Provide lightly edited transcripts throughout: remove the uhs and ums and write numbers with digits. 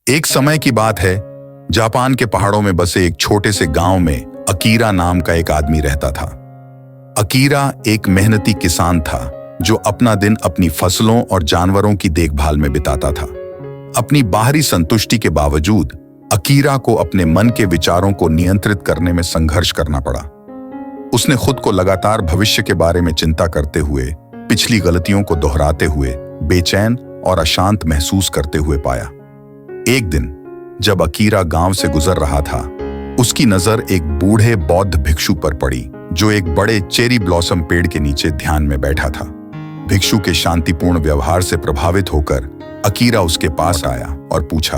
एक समय की बात है, जापान के पहाड़ों में बसे एक छोटे से गांव में अकीरा नाम का एक आदमी रहता था। अकीरा एक मेहनती किसान था जो अपना दिन अपनी फसलों और जानवरों की देखभाल में बिताता था। अपनी बाहरी संतुष्टि के बावजूद अकीरा को अपने मन के विचारों को नियंत्रित करने में संघर्ष करना पड़ा। उसने खुद को लगातार भविष्य के बारे में चिंता करते हुए, पिछली गलतियों को दोहराते हुए बेचैन और अशांत महसूस करते हुए पाया। एक दिन जब अकीरा गांव से गुजर रहा था, उसकी नजर एक बूढ़े बौद्ध भिक्षु पर पड़ी जो एक बड़े चेरी ब्लॉसम पेड़ के नीचे ध्यान में बैठा था। भिक्षु के शांतिपूर्ण व्यवहार से प्रभावित होकर अकीरा उसके पास आया और पूछा,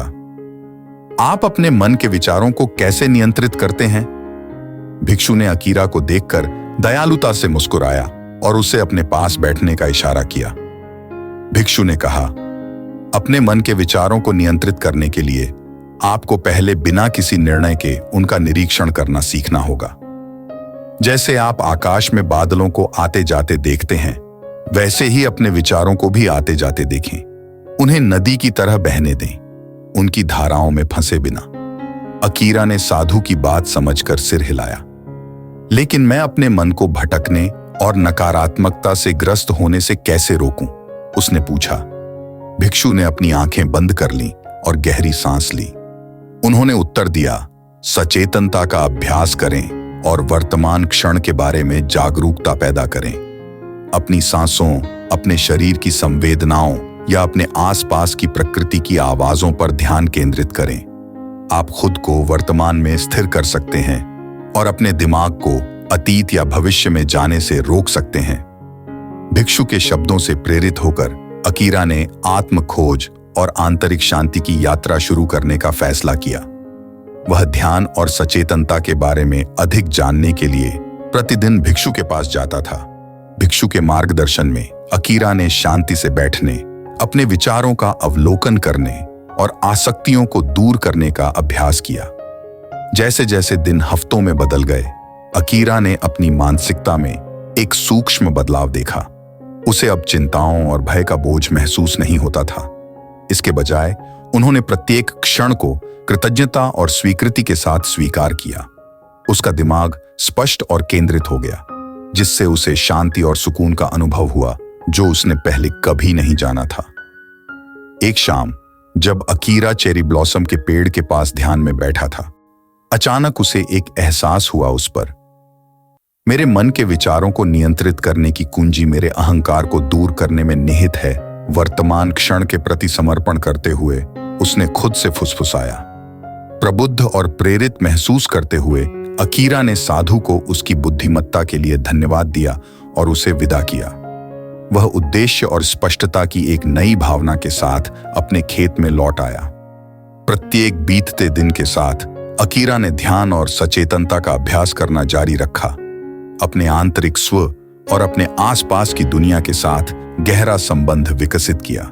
आप अपने मन के विचारों को कैसे नियंत्रित करते हैं? भिक्षु ने अकीरा को देखकर दयालुता से मुस्कुराया और उसे अपने पास बैठने का इशारा किया। भिक्षु ने कहा, अपने मन के विचारों को नियंत्रित करने के लिए आपको पहले बिना किसी निर्णय के उनका निरीक्षण करना सीखना होगा। जैसे आप आकाश में बादलों को आते जाते देखते हैं, वैसे ही अपने विचारों को भी आते जाते देखें। उन्हें नदी की तरह बहने दें, उनकी धाराओं में फंसे बिना। अकीरा ने साधु की बात समझकर सिर हिलाया। लेकिन मैं अपने मन को भटकने और नकारात्मकता से ग्रस्त होने से कैसे रोकूं? उसने पूछा। भिक्षु ने अपनी आंखें बंद कर लीं और गहरी सांस ली। उन्होंने उत्तर दिया, सचेतनता का अभ्यास करें और वर्तमान क्षण के बारे में जागरूकता पैदा करें। अपनी सांसों, अपने शरीर की संवेदनाओं या अपने आसपास की प्रकृति की आवाजों पर ध्यान केंद्रित करें। आप खुद को वर्तमान में स्थिर कर सकते हैं और अपने दिमाग को अतीत या भविष्य में जाने से रोक सकते हैं। भिक्षु के शब्दों से प्रेरित होकर अकीरा ने आत्म खोज और आंतरिक शांति की यात्रा शुरू करने का फैसला किया। वह ध्यान और सचेतनता के बारे में अधिक जानने के लिए प्रतिदिन भिक्षु के पास जाता था। भिक्षु के मार्गदर्शन में अकीरा ने शांति से बैठने, अपने विचारों का अवलोकन करने और आसक्तियों को दूर करने का अभ्यास किया। जैसे जैसे दिन हफ्तों में बदल गए, अकीरा ने अपनी मानसिकता में एक सूक्ष्म बदलाव देखा। उसे अब चिंताओं और भय का बोझ महसूस नहीं होता था। इसके बजाय उन्होंने प्रत्येक क्षण को कृतज्ञता और स्वीकृति के साथ स्वीकार किया। उसका दिमाग स्पष्ट और केंद्रित हो गया, जिससे उसे शांति और सुकून का अनुभव हुआ जो उसने पहले कभी नहीं जाना था। एक शाम जब अकीरा चेरी ब्लॉसम के पेड़ के पास ध्यान में बैठा था, अचानक उसे एक एहसास हुआ। उस पर, मेरे मन के विचारों को नियंत्रित करने की कुंजी मेरे अहंकार को दूर करने में निहित है। वर्तमान क्षण के प्रति समर्पण करते हुए उसने खुद से फुसफुसाया। प्रबुद्ध और प्रेरित महसूस करते हुए अकीरा ने साधु को उसकी बुद्धिमत्ता के लिए धन्यवाद दिया और उसे विदा किया। वह उद्देश्य और स्पष्टता की एक नई भावना के साथ अपने खेत में लौट आया। प्रत्येक बीतते दिन के साथ अकीरा ने ध्यान और सचेतनता का अभ्यास करना जारी रखा, अपने आंतरिक स्व और अपने आसपास की दुनिया के साथ गहरा संबंध विकसित किया।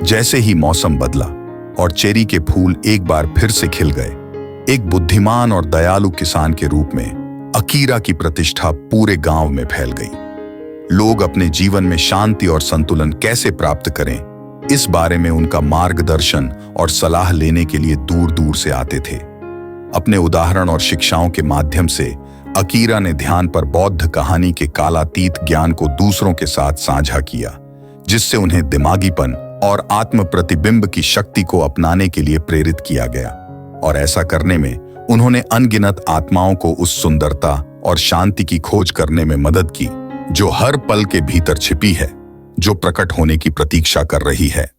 जैसे ही मौसम बदला और चेरी के फूल एक बार फिर से खिल गए, एक बुद्धिमान और दयालु किसान के रूप में अकीरा की प्रतिष्ठा पूरे गांव में फैल गई। लोग अपने जीवन में शांति और संतुलन कैसे प्राप्त करें, इस बारे में उनका मार्गदर्शन और सलाह लेने के लिए दूर दूर से आते थे। अपने उदाहरण और शिक्षाओं के माध्यम से अकीरा ने ध्यान पर बौद्ध कहानी के कालातीत ज्ञान को दूसरों के साथ साझा किया, जिससे उन्हें दिमागीपन और आत्म प्रतिबिंब की शक्ति को अपनाने के लिए प्रेरित किया गया। और ऐसा करने में उन्होंने अनगिनत आत्माओं को उस सुंदरता और शांति की खोज करने में मदद की जो हर पल के भीतर छिपी है, जो प्रकट होने की प्रतीक्षा कर रही है।